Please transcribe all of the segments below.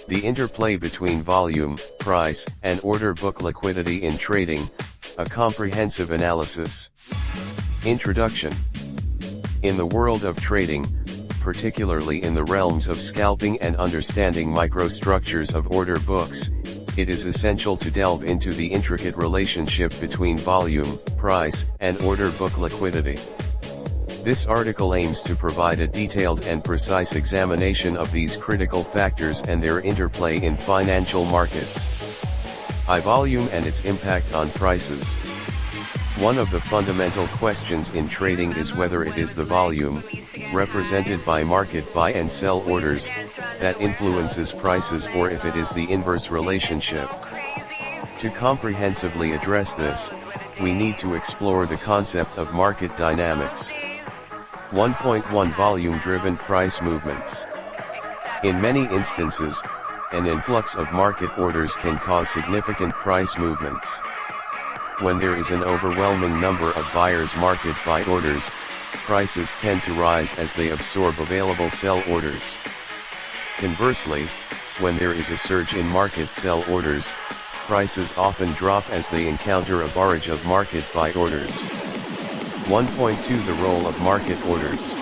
The interplay between volume, price, and order book liquidity in trading, a comprehensive analysis. Introduction. In the world of trading, particularly in the realms of scalping and understanding microstructures of order books, it is essential to delve into the intricate relationship between volume, price, and order book liquidity. This article aims to provide a detailed and precise examination of these critical factors and their interplay in financial markets. High volume and its impact on prices. One of the fundamental questions in trading is whether it is the volume, represented by market buy and sell orders, that influences prices or if it is the inverse relationship. To comprehensively address this, we need to explore the concept of market dynamics. 1.1 Volume-driven price movements. In many instances, an influx of market orders can cause significant price movements. When there is an overwhelming number of buyers' market buy orders, prices tend to rise as they absorb available sell orders. Conversely, when there is a surge in market sell orders, prices often drop as they encounter a barrage of market buy orders. 1.2 The role of market orders.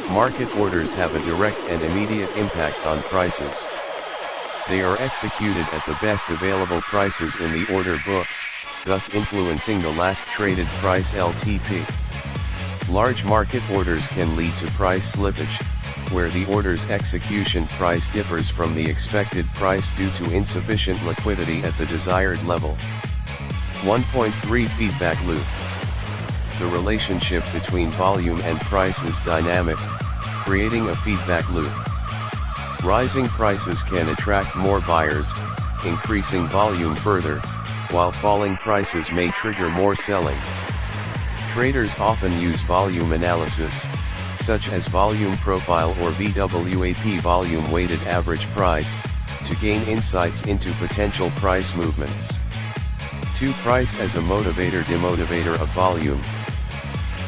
Market orders have a direct and immediate impact on prices. They are executed at the best available prices in the order book, thus influencing the last traded price LTP. Large market orders can lead to price slippage, where the order's execution price differs from the expected price due to insufficient liquidity at the desired level. 1.3 Feedback loop. The relationship between volume and price is dynamic, creating a feedback loop. Rising prices can attract more buyers, increasing volume further, while falling prices may trigger more selling. Traders often use volume analysis, such as volume profile or VWAP, volume weighted average price, to gain insights into potential price movements. 2 Price as a motivator/demotivator of volume.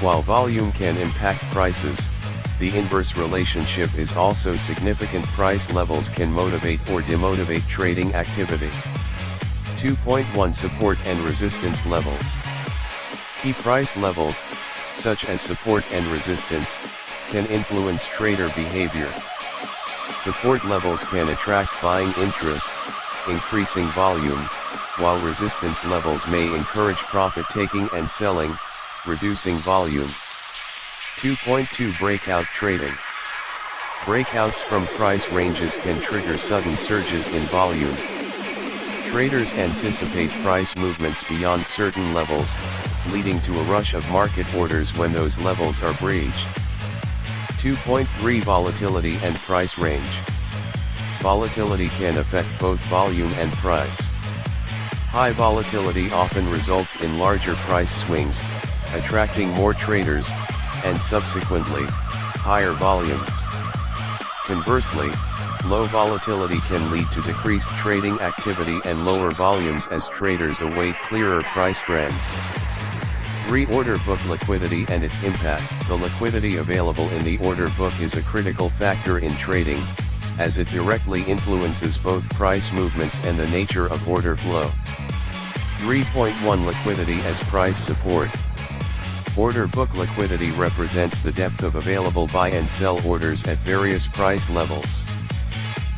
While volume can impact prices, the inverse relationship is also significant. Price levels can motivate or demotivate trading activity. 2.1 Support and resistance levels. Key price levels, such as support and resistance, can influence trader behavior. Support levels can attract buying interest, increasing volume, while resistance levels may encourage profit-taking and selling, reducing volume. 2.2 Breakout trading. Breakouts from price ranges can trigger sudden surges in volume. Traders anticipate price movements beyond certain levels, leading to a rush of market orders when those levels are breached. 2.3 Volatility and price range. Volatility can affect both volume and price. High volatility often results in larger price swings, attracting more traders, and subsequently, higher volumes. Conversely, low volatility can lead to decreased trading activity and lower volumes as traders await clearer price trends. 3 Order book liquidity and its impact. The liquidity available in the order book is a critical factor in trading, as it directly influences both price movements and the nature of order flow. 3.1 Liquidity as price support. Order book liquidity represents the depth of available buy and sell orders at various price levels.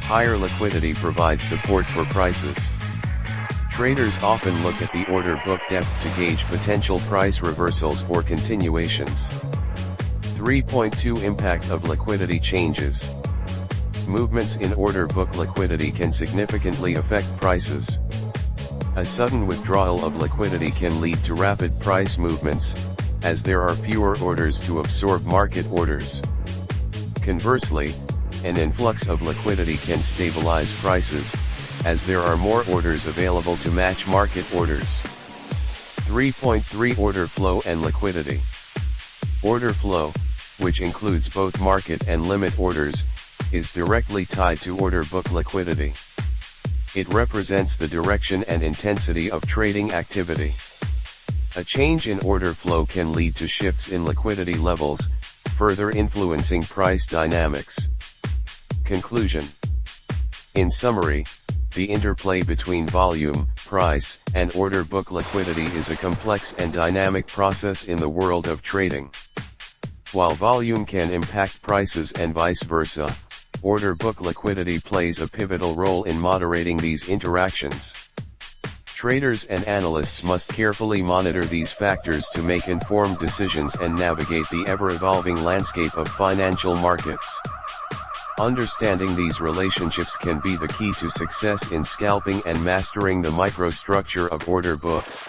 Higher liquidity provides support for prices. Traders often look at the order book depth to gauge potential price reversals or continuations. 3.2 Impact of liquidity changes. Movements in order book liquidity can significantly affect prices. A sudden withdrawal of liquidity can lead to rapid price movements, as there are fewer orders to absorb market orders. Conversely, an influx of liquidity can stabilize prices, as there are more orders available to match market orders. 3.3 Order flow and liquidity. Order flow, which includes both market and limit orders, is directly tied to order book liquidity. It represents the direction and intensity of trading activity. A change in order flow can lead to shifts in liquidity levels, further influencing price dynamics. Conclusion. In summary, the interplay between volume, price, and order book liquidity is a complex and dynamic process in the world of trading. While volume can impact prices and vice versa, order book liquidity plays a pivotal role in moderating these interactions. Traders and analysts must carefully monitor these factors to make informed decisions and navigate the ever-evolving landscape of financial markets. Understanding these relationships can be the key to success in scalping and mastering the microstructure of order books.